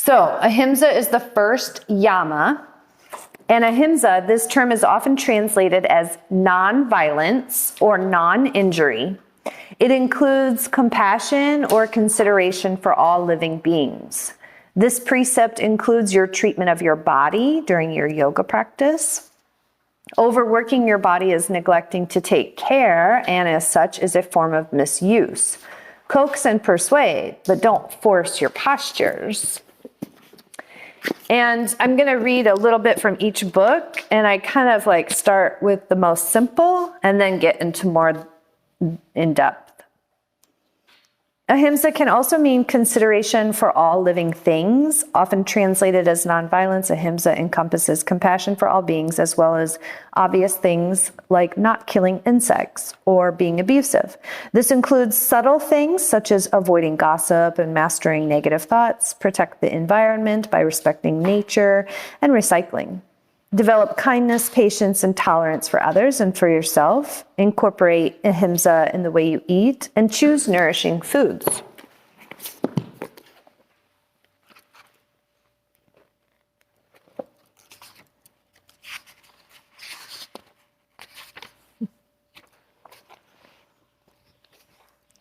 So ahimsa is the first yama. And ahimsa, this term is often translated as non-violence or non-injury. It includes compassion or consideration for all living beings. This precept includes your treatment of your body during your yoga practice. Overworking your body is neglecting to take care, and as such is a form of misuse. Coax and persuade, but don't force your postures. And I'm going to read a little bit from each book, and I kind of like start with the most simple and then get into more in-depth. Ahimsa can also mean consideration for all living things. Often translated as nonviolence, ahimsa encompasses compassion for all beings, as well as obvious things like not killing insects or being abusive. This includes subtle things such as avoiding gossip and mastering negative thoughts, protect the environment by respecting nature, and recycling. Develop kindness, patience, and tolerance for others and for yourself. Incorporate ahimsa in the way you eat, and choose nourishing foods.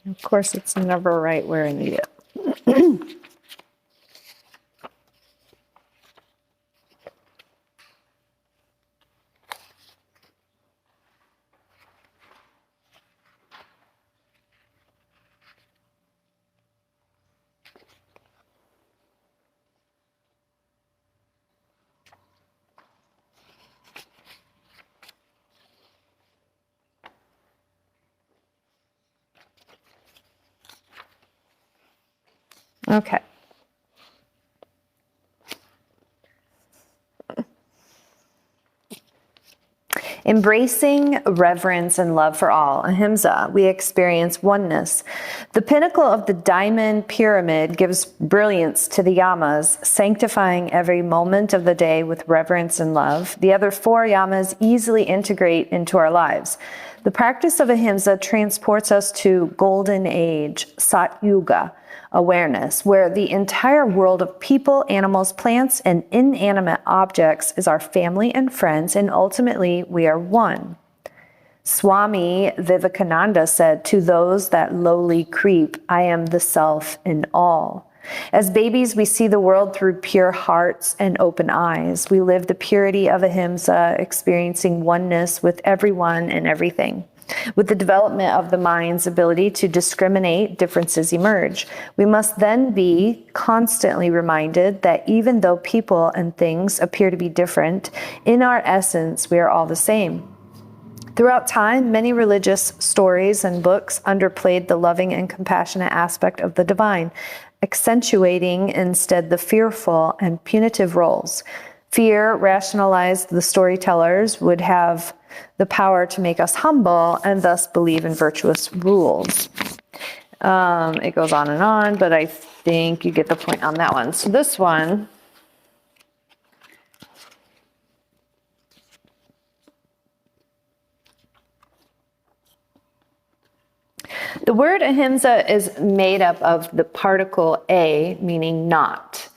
Of course, it's never right where I need it. Okay. Embracing reverence and love for all, ahimsa, we experience oneness. The pinnacle of the diamond pyramid gives brilliance to the yamas, sanctifying every moment of the day with reverence and love. The other 4 yamas easily integrate into our lives. The practice of ahimsa transports us to golden age, Satyuga, awareness, where the entire world of people, animals, plants, and inanimate objects is our family and friends, and ultimately we are one. Swami Vivekananda said, "To those that lowly creep, I am the self in all." As babies, we see the world through pure hearts and open eyes. We live the purity of ahimsa, experiencing oneness with everyone and everything. With the development of the mind's ability to discriminate, differences emerge. We must then be constantly reminded that even though people and things appear to be different, in our essence, we are all the same. Throughout time, many religious stories and books underplayed the loving and compassionate aspect of the divine, accentuating instead the fearful and punitive roles. Fear rationalized the storytellers would have the power to make us humble and thus believe in virtuous rules. It goes on, but I think you get the point on that one. So this one, the word ahimsa is made up of the particle a, meaning not,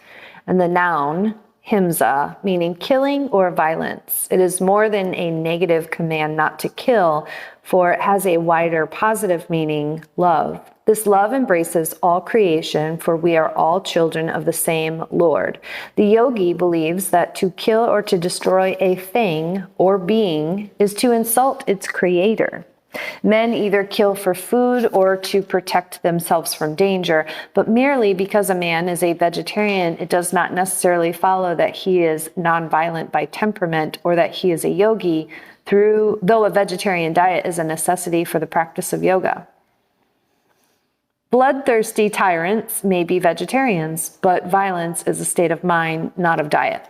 and the noun himsa, meaning killing or violence. It is more than a negative command not to kill, for it has a wider positive meaning, love. This love embraces all creation, for we are all children of the same Lord. The yogi believes that to kill or to destroy a thing or being is to insult its creator. Men either kill for food or to protect themselves from danger, but merely because a man is a vegetarian, it does not necessarily follow that he is nonviolent by temperament or that he is a yogi, though a vegetarian diet is a necessity for the practice of yoga. Bloodthirsty tyrants may be vegetarians, but violence is a state of mind, not of diet.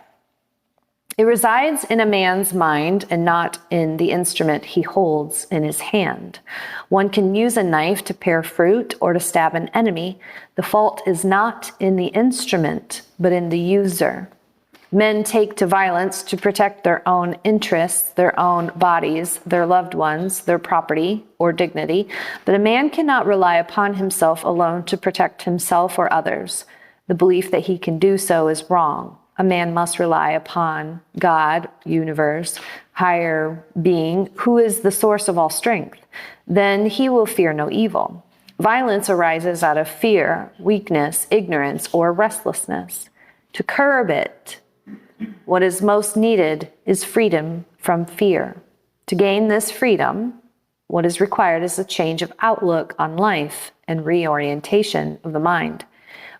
It resides in a man's mind and not in the instrument he holds in his hand. One can use a knife to pare fruit or to stab an enemy. The fault is not in the instrument, but in the user. Men take to violence to protect their own interests, their own bodies, their loved ones, their property, or dignity. But a man cannot rely upon himself alone to protect himself or others. The belief that he can do so is wrong. A man must rely upon God, universe, higher being, who is the source of all strength. Then he will fear no evil. Violence arises out of fear, weakness, ignorance, or restlessness. To curb it, what is most needed is freedom from fear. To gain this freedom, what is required is a change of outlook on life and reorientation of the mind.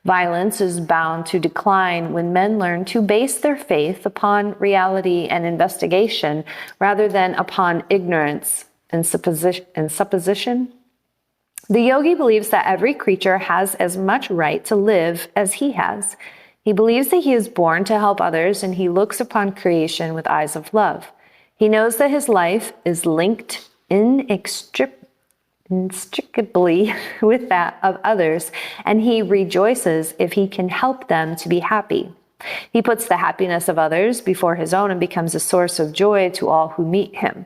Violence is bound to decline when men learn to base their faith upon reality and investigation rather than upon ignorance and supposition. The yogi believes that every creature has as much right to live as he has. He believes that he is born to help others, and he looks upon creation with eyes of love. He knows that his life is linked inextricably with that of others, and he rejoices if he can help them to be happy. He puts the happiness of others before his own and becomes a source of joy to all who meet him.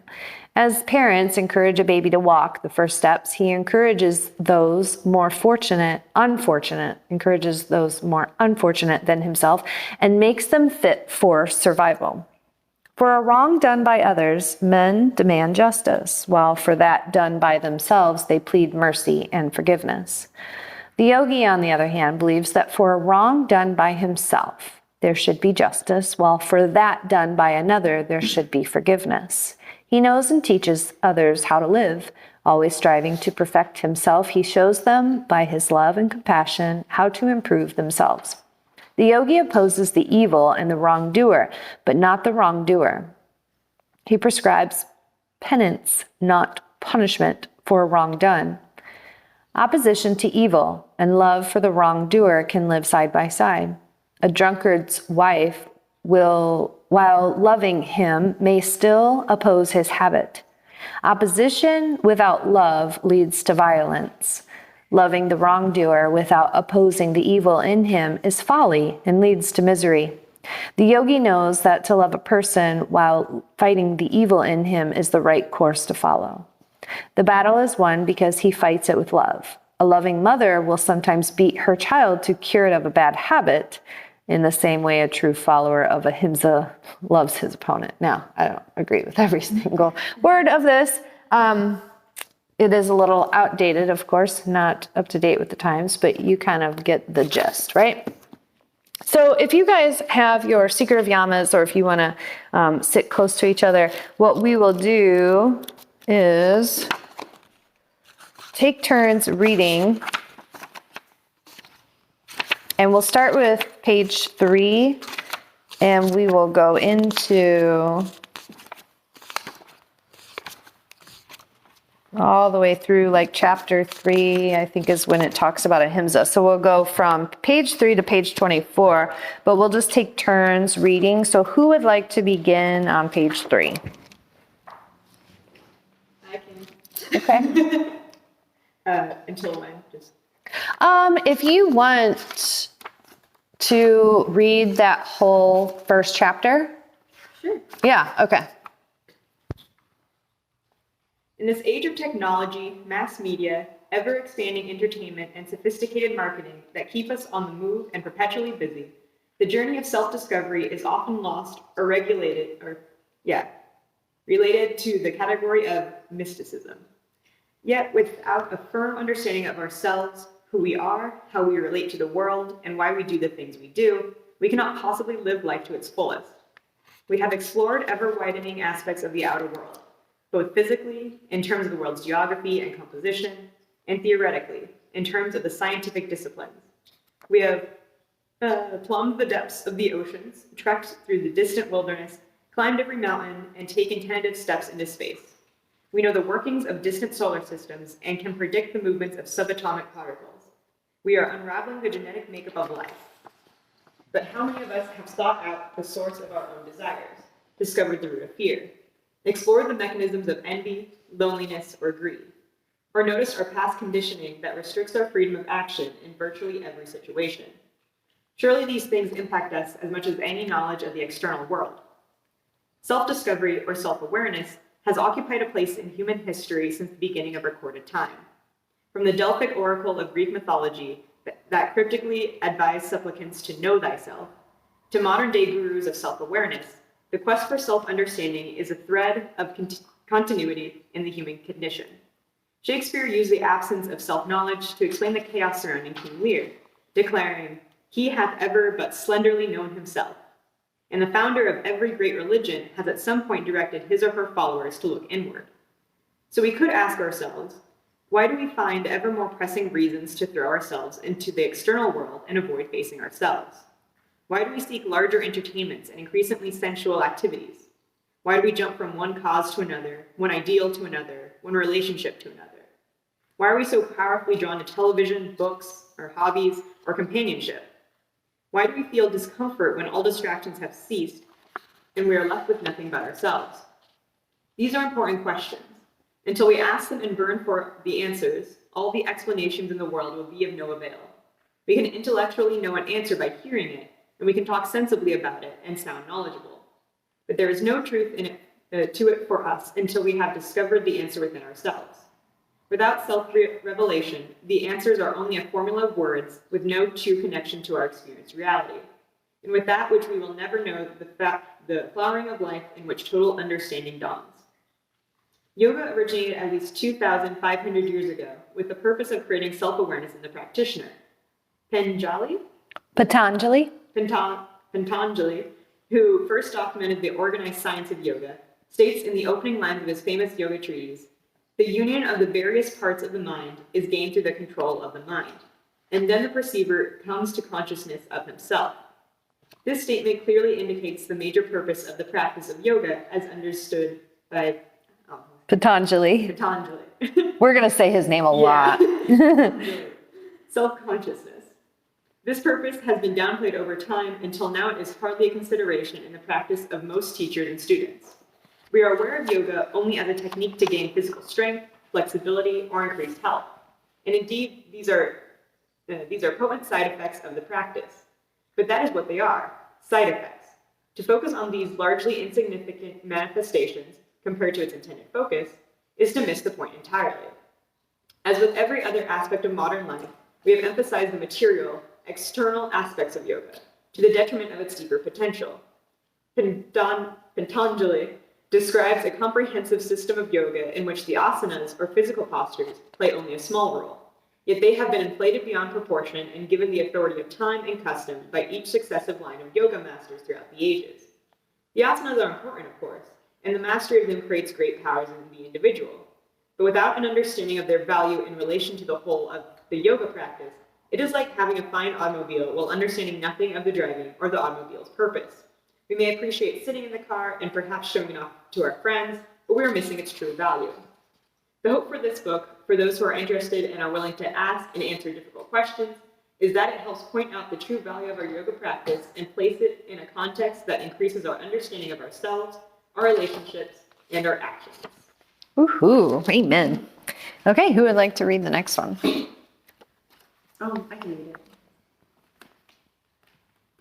As parents encourage a baby to walk the first steps, he encourages those more unfortunate than himself, and makes them fit for survival. For a wrong done by others, men demand justice, while for that done by themselves, they plead mercy and forgiveness. The yogi, on the other hand, believes that for a wrong done by himself, there should be justice, while for that done by another, there should be forgiveness. He knows and teaches others how to live. Always striving to perfect himself, he shows them, by his love and compassion, how to improve themselves. The yogi opposes the evil and the wrongdoer, but not the wrongdoer. He prescribes penance, not punishment, for a wrong done. Opposition to evil and love for the wrongdoer can live side by side. A drunkard's wife will, while loving him, may still oppose his habit. Opposition without love leads to violence. Loving the wrongdoer without opposing the evil in him is folly and leads to misery. The yogi knows that to love a person while fighting the evil in him is the right course to follow. The battle is won because he fights it with love. A loving mother will sometimes beat her child to cure it of a bad habit, in the same way a true follower of Ahimsa loves his opponent. Now, I don't agree with every single word of this. It is a little outdated, of course, not up to date with the times, but you kind of get the gist, right? So if you guys have your Secret of Yamas, or if you want to sit close to each other, what we will do is take turns reading. And we'll start with page 3, and we will go into all the way through like chapter 3, I think is when it talks about Ahimsa. So we'll go from page 3 to page 24, but we'll just take turns reading. So who would like to begin on page 3? I can. Okay. Until when? Just. If you want to read that whole first chapter. Sure. Yeah, okay. In this age of technology, mass media, ever-expanding entertainment, and sophisticated marketing that keep us on the move and perpetually busy, the journey of self-discovery is often lost or related to the category of mysticism. Yet, without a firm understanding of ourselves, who we are, how we relate to the world, and why we do the things we do, we cannot possibly live life to its fullest. We have explored ever-widening aspects of the outer world, both physically, in terms of the world's geography and composition, and theoretically, in terms of the scientific disciplines. We have plumbed the depths of the oceans, trekked through the distant wilderness, climbed every mountain, and taken tentative steps into space. We know the workings of distant solar systems and can predict the movements of subatomic particles. We are unraveling the genetic makeup of life. But how many of us have sought out the source of our own desires, discovered the root of fear, explored the mechanisms of envy, loneliness, or greed, or noticed our past conditioning that restricts our freedom of action in virtually every situation? Surely these things impact us as much as any knowledge of the external world. Self-discovery or self-awareness has occupied a place in human history since the beginning of recorded time. From the Delphic oracle of Greek mythology that cryptically advise supplicants to know thyself, to modern-day gurus of self-awareness, the quest for self-understanding is a thread of continuity in the human condition. Shakespeare used the absence of self-knowledge to explain the chaos surrounding King Lear, declaring, "He hath ever but slenderly known himself." And the founder of every great religion has at some point directed his or her followers to look inward. So we could ask ourselves, why do we find ever more pressing reasons to throw ourselves into the external world and avoid facing ourselves? Why do we seek larger entertainments and increasingly sensual activities? Why do we jump from one cause to another, one ideal to another, one relationship to another? Why are we so powerfully drawn to television, books, or hobbies, or companionship? Why do we feel discomfort when all distractions have ceased and we are left with nothing but ourselves? These are important questions. Until we ask them and burn for the answers, all the explanations in the world will be of no avail. We can intellectually know an answer by hearing it, and we can talk sensibly about it and sound knowledgeable. But there is no truth in it, to it for us until we have discovered the answer within ourselves. Without self-revelation, the answers are only a formula of words with no true connection to our experienced reality. And with that which we will never know, the flowering of life in which total understanding dawns. Yoga originated at least 2,500 years ago with the purpose of creating self-awareness in the practitioner. Patanjali, who first documented the organized science of yoga, states in the opening lines of his famous yoga treatise, "The union of the various parts of the mind is gained through the control of the mind, and then the perceiver comes to consciousness of himself." This statement clearly indicates the major purpose of the practice of yoga as understood by Patanjali. We're going to say his name a lot. Self-consciousness. This purpose has been downplayed over time until now it is hardly a consideration in the practice of most teachers and students. We are aware of yoga only as a technique to gain physical strength, flexibility, or increased health. And indeed, these are potent side effects of the practice. But that is what they are, side effects. To focus on these largely insignificant manifestations compared to its intended focus is to miss the point entirely. As with every other aspect of modern life, we have emphasized the material, external aspects of yoga to the detriment of its deeper potential. Patanjali describes a comprehensive system of yoga in which the asanas, or physical postures, play only a small role. Yet they have been inflated beyond proportion and given the authority of time and custom by each successive line of yoga masters throughout the ages. The asanas are important, of course, and the mastery of them creates great powers in the individual. But without an understanding of their value in relation to the whole of the yoga practice, it is like having a fine automobile while understanding nothing of the driving or the automobile's purpose. We may appreciate sitting in the car and perhaps showing it off to our friends, but we are missing its true value. The hope for this book, for those who are interested and are willing to ask and answer difficult questions, is that it helps point out the true value of our yoga practice and place it in a context that increases our understanding of ourselves, our relationships, and our actions. Woohoo, amen. Okay, who would like to read the next one? I can read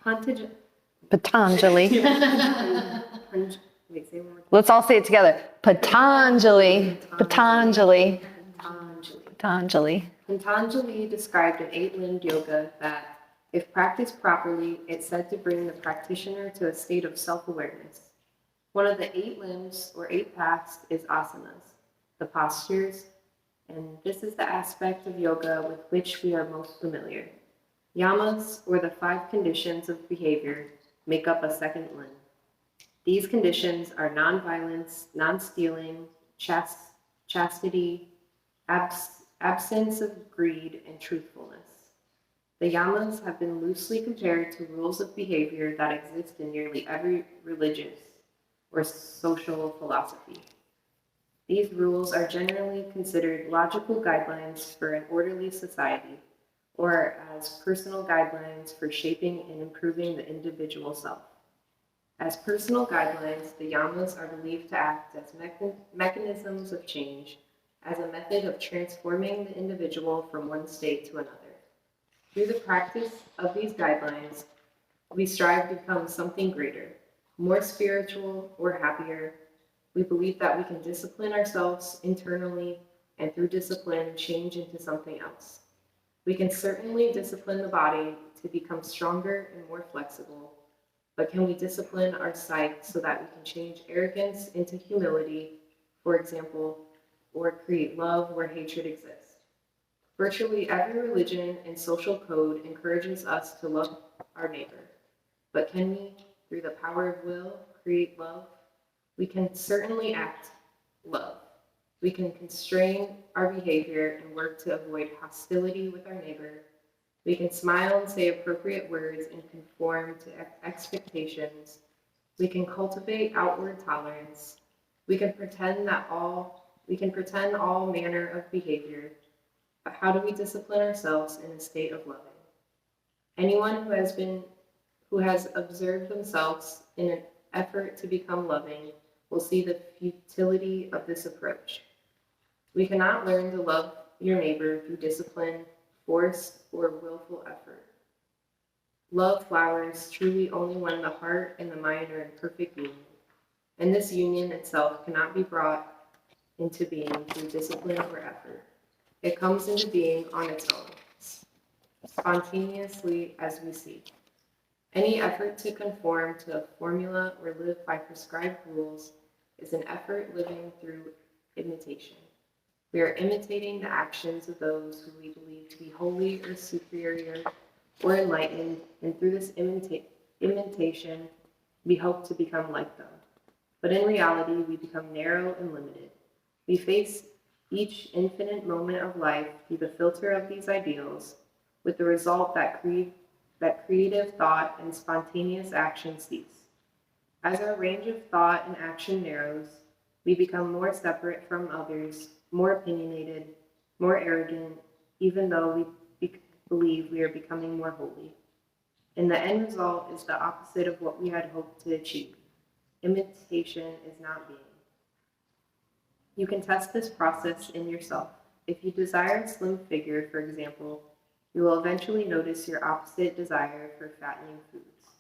it. Patanjali. Wait, say one more time. Let's all say it together. Patanjali. Patanjali. Patanjali. Patanjali described an 8-limbed yoga that, if practiced properly, it's said to bring the practitioner to a state of self-awareness. One of the 8 limbs, or 8 paths, is asanas, the postures, and this is the aspect of yoga with which we are most familiar. Yamas, or the 5 conditions of behavior, make up a second limb. These conditions are nonviolence, non-stealing, chastity, absence of greed, and truthfulness. The yamas have been loosely compared to rules of behavior that exist in nearly every religious or social philosophy. These rules are generally considered logical guidelines for an orderly society, or as personal guidelines for shaping and improving the individual self. As personal guidelines, the yamas are believed to act as mechanisms of change, as a method of transforming the individual from one state to another. Through the practice of these guidelines, we strive to become something greater, more spiritual or happier. We believe that we can discipline ourselves internally and through discipline change into something else. We can certainly discipline the body to become stronger and more flexible, but can we discipline our psyche so that we can change arrogance into humility, for example, or create love where hatred exists? Virtually every religion and social code encourages us to love our neighbor, but can we, through the power of will, create love? We can certainly act love. We can constrain our behavior and work to avoid hostility with our neighbor. We can smile and say appropriate words and conform to expectations. We can cultivate outward tolerance. We can pretend all manner of behavior. But how do we discipline ourselves in a state of loving? Anyone who has observed themselves in an effort to become loving will see the futility of this approach. We cannot learn to love your neighbor through discipline, force, or willful effort. Love flowers truly only when the heart and the mind are in perfect union, and this union itself cannot be brought into being through discipline or effort. It comes into being on its own, spontaneously as we see. Any effort to conform to a formula or live by prescribed rules is an effort living through imitation. We are imitating the actions of those who we believe to be holy or superior or enlightened, and through this imitation, we hope to become like them. But in reality, we become narrow and limited. We face each infinite moment of life through the filter of these ideals, with the result that creative thought and spontaneous action cease. As our range of thought and action narrows, we become more separate from others, more opinionated, more arrogant, even though we believe we are becoming more holy. And the end result is the opposite of what we had hoped to achieve. Imitation is not being. You can test this process in yourself. If you desire a slim figure, for example, you will eventually notice your opposite desire for fattening foods.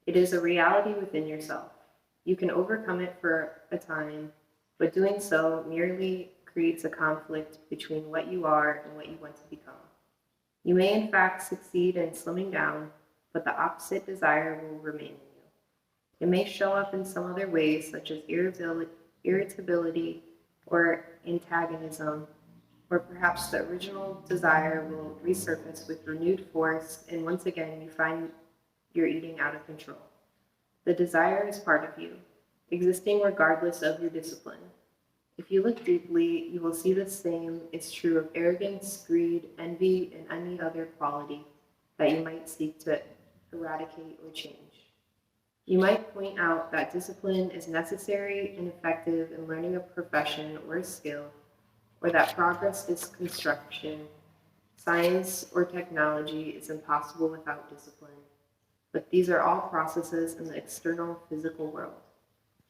It is a reality within yourself. You can overcome it for a time, but doing so merely creates a conflict between what you are and what you want to become. You may in fact succeed in slimming down, but the opposite desire will remain in you. It may show up in some other ways, such as irritability or antagonism, or perhaps the original desire will resurface with renewed force, and once again you find you're eating out of control. The desire is part of you, existing regardless of your discipline. If you look deeply, you will see the same is true of arrogance, greed, envy, and any other quality that you might seek to eradicate or change. You might point out that discipline is necessary and effective in learning a profession or a skill, or that progress is construction, science, or technology is impossible without discipline. But these are all processes in the external physical world.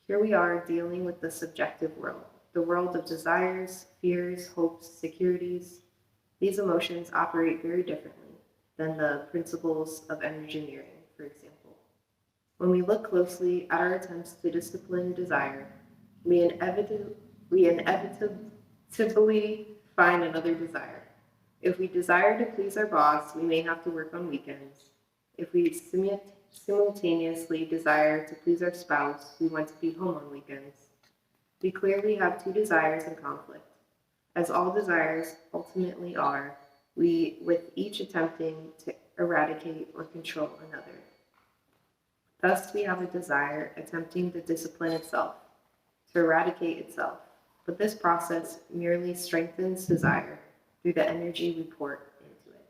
Here we are dealing with the subjective world, the world of desires, fears, hopes, securities. These emotions operate very differently than the principles of engineering, for example. When we look closely at our attempts to discipline desire, we inevitably find another desire. If we desire to please our boss, we may have to work on weekends. If we simultaneously desire to please our spouse, we want to be home on weekends. We clearly have two desires in conflict, as all desires ultimately are, with each attempting to eradicate or control another. Thus, we have a desire attempting to discipline itself, to eradicate itself, but this process merely strengthens desire through the energy we pour into it.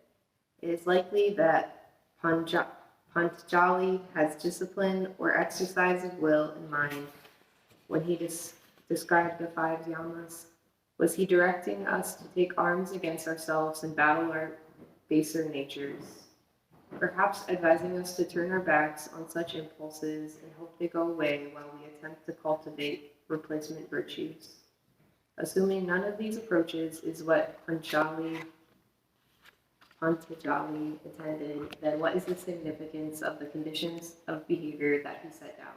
It is likely that Patanjali has discipline or exercise of will in mind when he described the 5 yamas. Was he directing us to take arms against ourselves and battle our baser natures? Perhaps advising us to turn our backs on such impulses and hope they go away while we attempt to cultivate replacement virtues. Assuming none of these approaches is what Patanjali intended, then what is the significance of the conditions of behavior that he set down?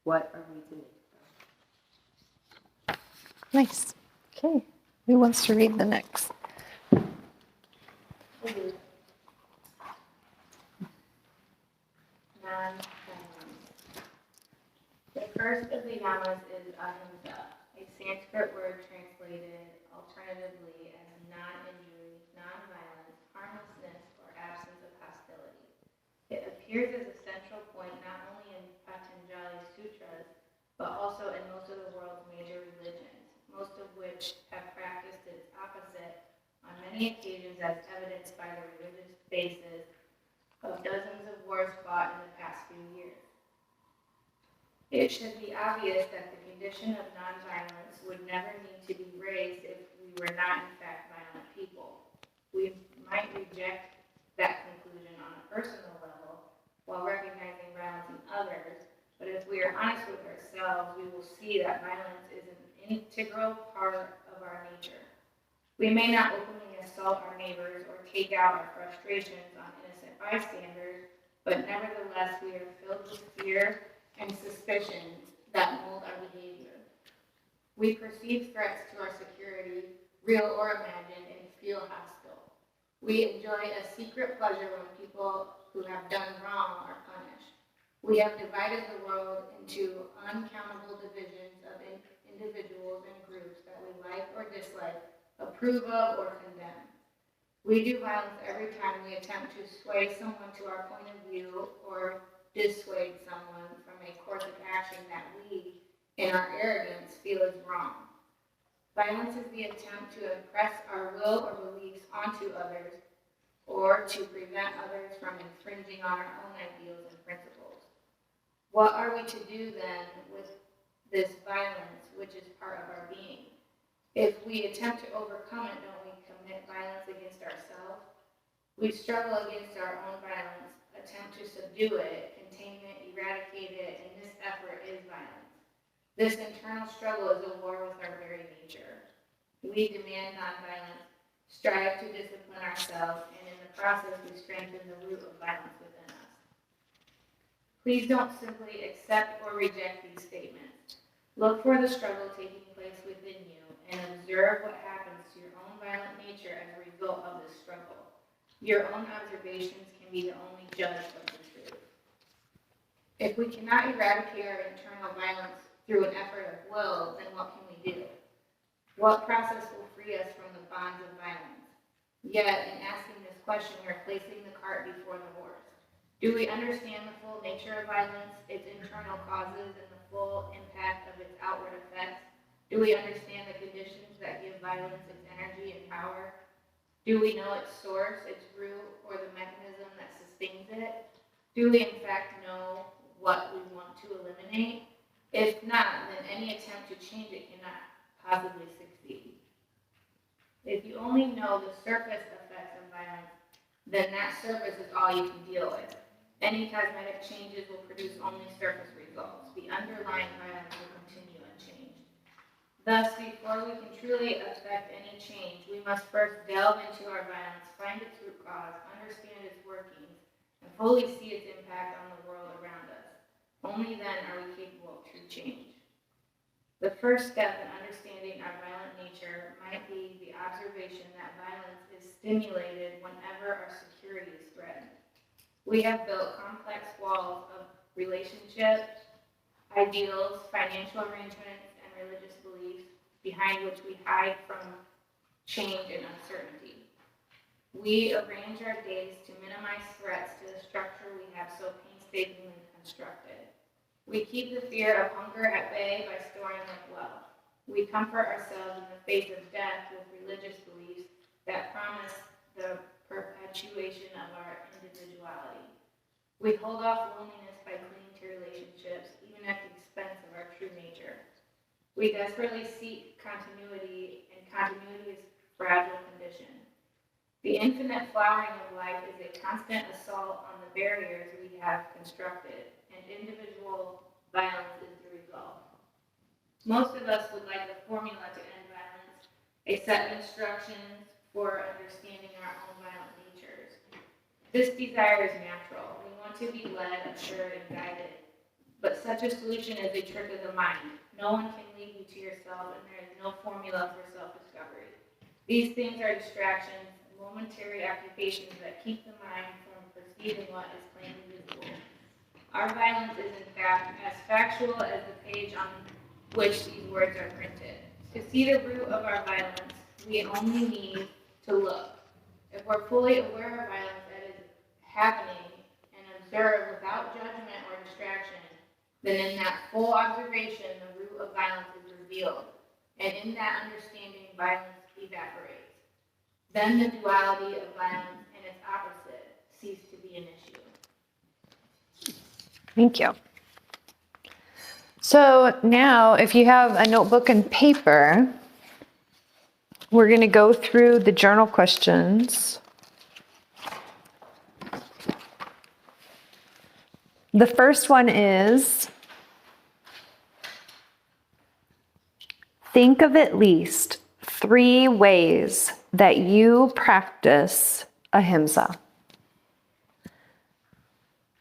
What are we to make of them? Nice. Okay. Who wants to read the next? Non-violence. The first of the yamas is Ahimsa, a Sanskrit word translated alternatively as non-injury, non-violence, harmlessness, or absence of hostility. It appears as a central point not only in Patanjali Sutras, but also in most of the world's major religions, most of which have practiced its opposite on many occasions, as evidenced by the religious bases of dozens of wars fought in the past few years. It should be obvious that the condition of nonviolence would never need to be raised if we were not in fact violent people. We might reject that conclusion on a personal level while recognizing violence in others, but if we are honest with ourselves, we will see that violence is an integral part of our nature. We may not openly assault our neighbors or take out our frustrations on innocent bystanders, but nevertheless we are filled with fear and suspicion that mold our behavior. We perceive threats to our security, real or imagined, and feel hostile. We enjoy a secret pleasure when people who have done wrong are punished. We have divided the world into uncountable divisions of individuals and groups that we like or dislike, approve of or condemn. We do violence every time we attempt to sway someone to our point of view or dissuade someone from a course of action that we, in our arrogance, feel is wrong. Violence is the attempt to impress our will or beliefs onto others or to prevent others from infringing on our own ideals and principles. What are we to do then with this violence, which is part of our being? If we attempt to overcome it, don't we commit violence against ourselves? We struggle against our own violence, attempt to subdue it, contain it, eradicate it, and this effort is violence. This internal struggle is a war with our very nature. We demand nonviolence, strive to discipline ourselves, and in the process we strengthen the root of violence within us. Please don't simply accept or reject these statements. Look for the struggle taking place within you and observe what happens to your own violent nature as a result of this struggle. Your own observations can be the only judge of the truth. If we cannot eradicate our internal violence through an effort of will, then what can we do? What process will free us from the bonds of violence? Yet, in asking this question, we are placing the cart before the horse. Do we understand the full nature of violence, its internal causes, and the full impact of its outward effects? Do we understand the conditions that give violence its energy and power? Do we know its source, its root, or the mechanism that sustains it? Do we in fact know what we want to eliminate? If not, then any attempt to change it cannot possibly succeed. If you only know the surface effects of violence, then that surface is all you can deal with. Any cosmetic changes will produce only surface results. The underlying violence will continue unchanged. Thus, before we can truly affect any change, we must first delve into our violence, find its root cause, understand its workings, and fully see its impact on the world around us. Only then are we capable of true change. The first step in understanding our violent nature might be the observation that violence is stimulated whenever our security is threatened. We have built complex walls of relationships, ideals, financial arrangements, and religious beliefs behind which we hide from change and uncertainty. We arrange our days to minimize threats to the structure we have so painstakingly constructed. We keep the fear of hunger at bay by storing up wealth. We comfort ourselves in the face of death with religious beliefs that promise the perpetuation of our individuality. We hold off loneliness by clinging to relationships, even at the expense of our true nature. We desperately seek continuity, and continuity is a fragile condition. The infinite flowering of life is a constant assault on the barriers we have constructed, and individual violence is the result. Most of us would like a formula to end violence, a set of instructions for understanding our own violent natures. This desire is natural. We want to be led, assured, and guided. But such a solution is a trick of the mind. No one can lead you to yourself, and there is no formula for self-discovery. These things are distractions momentary occupations that keep the mind from perceiving what is plainly visible. Our violence is in fact as factual as the page on which these words are printed. To see the root of our violence, we only need to look. If we're fully aware of violence that is happening and observe without judgment or distraction, then in that full observation, the root of violence is revealed, and in that understanding, violence evaporates. Then the duality of violence and its opposite cease to be an issue. Thank you. So now, if you have a notebook and paper, we're going to go through the journal questions. The first one is, think of at least 3 ways that you practice ahimsa.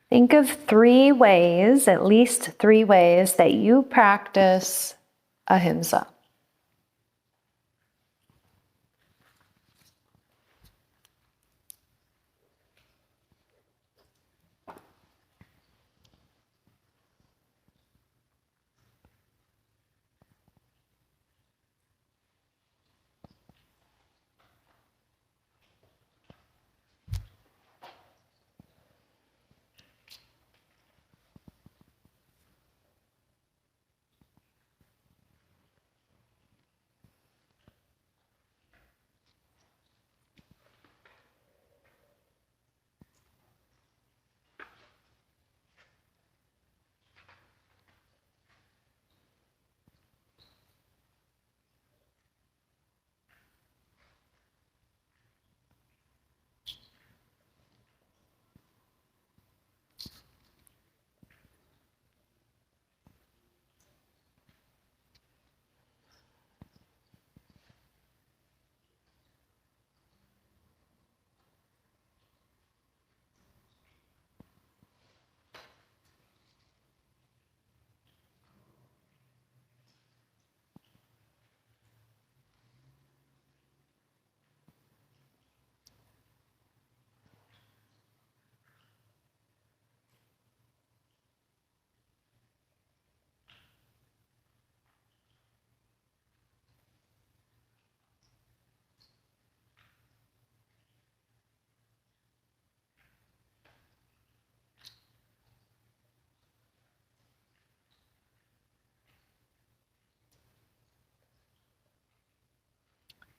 Think of 3 ways, at least 3 ways, that you practice ahimsa.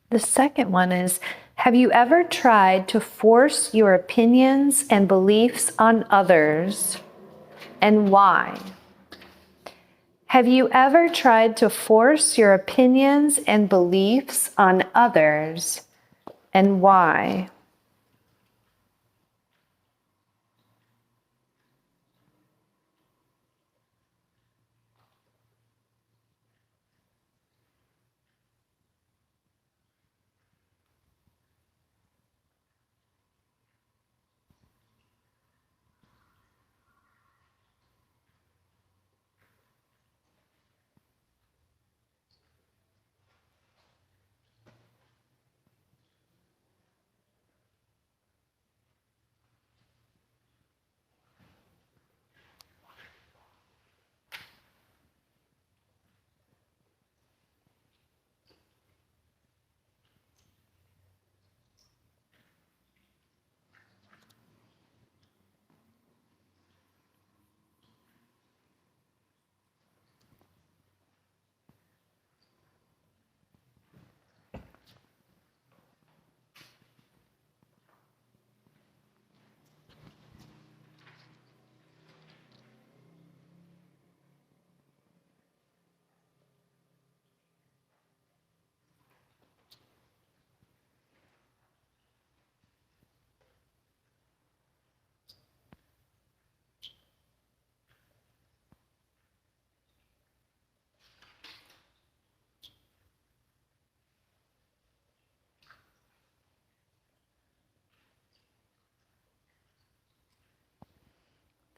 The second one is, have you ever tried to force your opinions and beliefs on others, and why? Have you ever tried to force your opinions and beliefs on others, and why?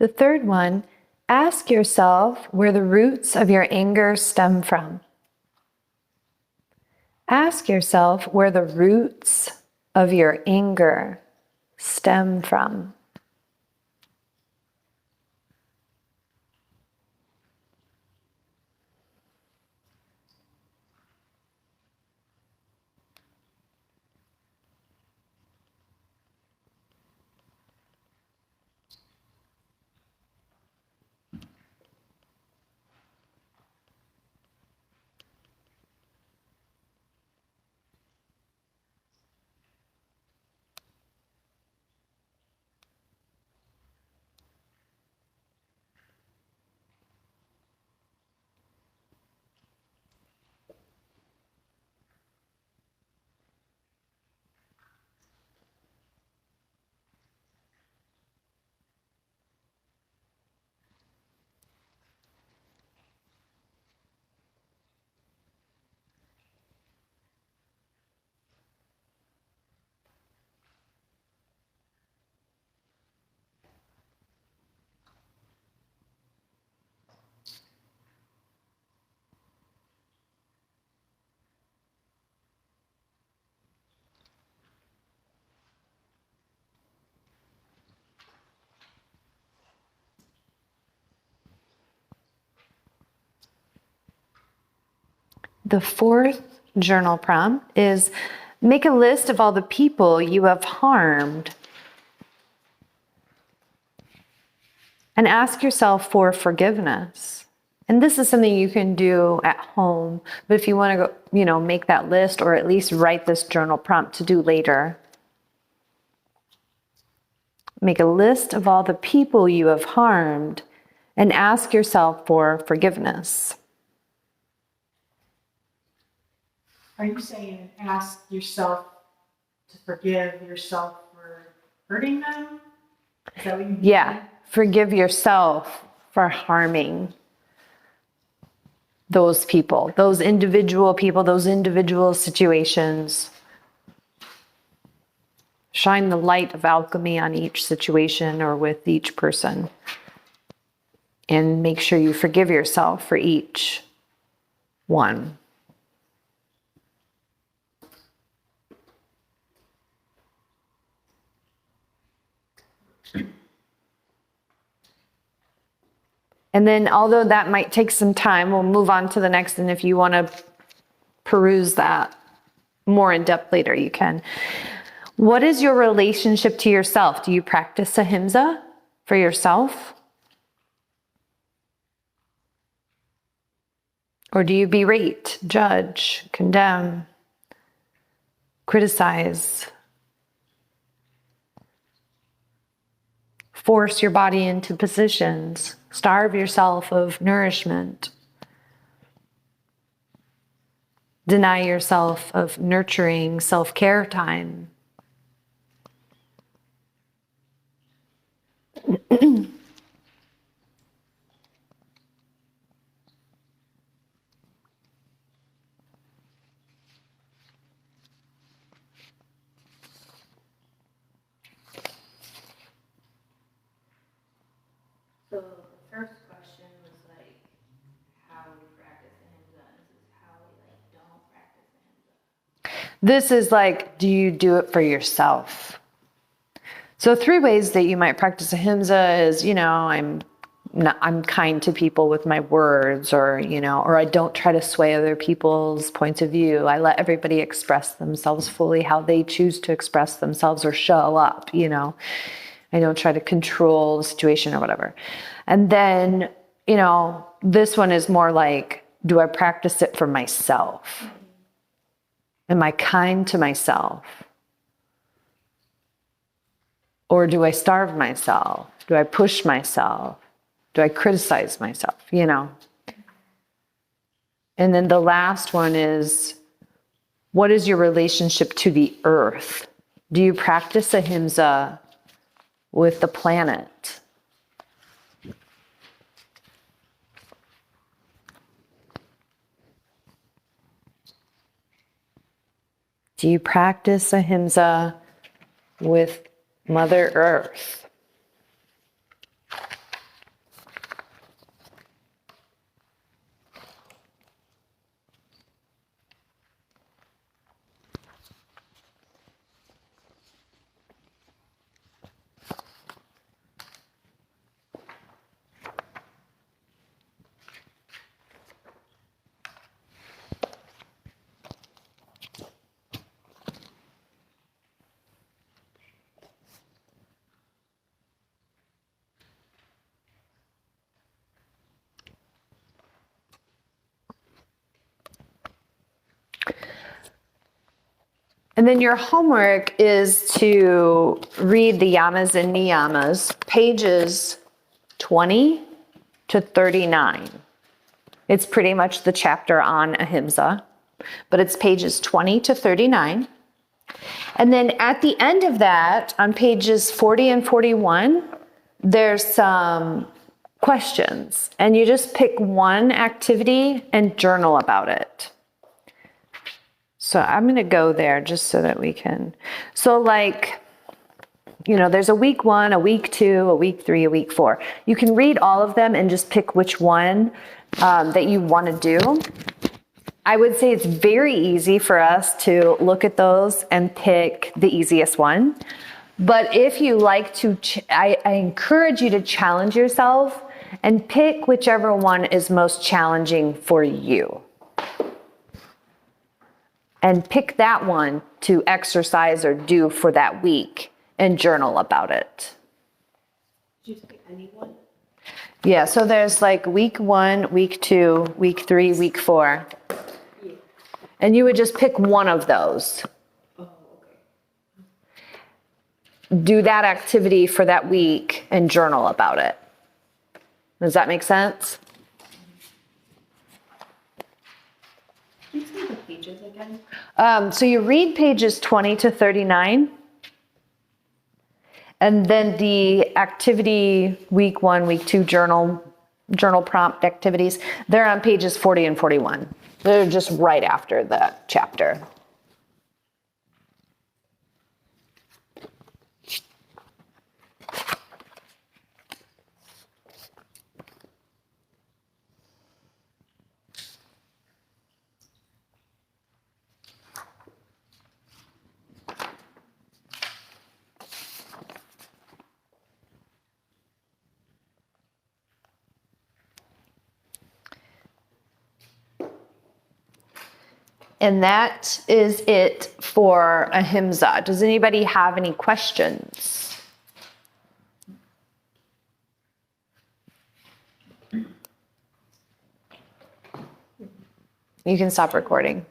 The third one, ask yourself where the roots of your anger stem from. Ask yourself where the roots of your anger stem from? The fourth journal prompt is make a list of all the people you have harmed and ask yourself for forgiveness. And this is something you can do at home, but if you want to go, make that list or at least write this journal prompt to do later. Make a list of all the people you have harmed and ask yourself for forgiveness. Are you saying ask yourself to forgive yourself for hurting them? Is that what you mean? Yeah, forgive yourself for harming those people, those individual situations. Shine the light of alchemy on each situation or with each person. And make sure you forgive yourself for each one. And then, although that might take some time, we'll move on to the next. And if you want to peruse that more in depth later, you can. What is your relationship to yourself? Do you practice Ahimsa for yourself? Or do you berate, judge, condemn, criticize, force your body into positions, starve yourself of nourishment, deny yourself of nurturing self-care time? So the first question was like how we practice Ahimsa, and this is how we don't practice Ahimsa. This is like, do you do it for yourself? So 3 ways that you might practice Ahimsa is, I'm kind to people with my words, or I don't try to sway other people's points of view. I let everybody express themselves fully how they choose to express themselves or show up, I don't try to control the situation or whatever. And then, this one is more like, do I practice it for myself? Am I kind to myself? Or do I starve myself? Do I push myself? Do I criticize myself? And then the last one is, what is your relationship to the earth? Do you practice Ahimsa with the planet? Do you practice Ahimsa with Mother Earth? And then your homework is to read the yamas and niyamas, pages 20 to 39. It's pretty much the chapter on Ahimsa, but it's pages 20 to 39. And then at the end of that, on pages 40 and 41, there's some questions. And you just pick one activity and journal about it. So I'm going to go there just so that we can. So like, there's a week 1, a week 2, a week 3, a week 4. You can read all of them and just pick which one that you want to do. I would say it's very easy for us to look at those and pick the easiest one. But if you like to, I encourage you to challenge yourself and pick whichever one is most challenging for you. And pick that one to exercise or do for that week and journal about it. Did you say anyone? Yeah, so there's like week 1, week 2, week 3, week 4. Yeah. And you would just pick one of those. Oh, Do that activity for that week and journal about it. Does that make sense? Can you say the pages again? So you read pages 20 to 39. And then the activity week 1, week 2 journal prompt activities, they're on pages 40 and 41. They're just right after the chapter. And that is it for Ahimsa. Does anybody have any questions? You can stop recording.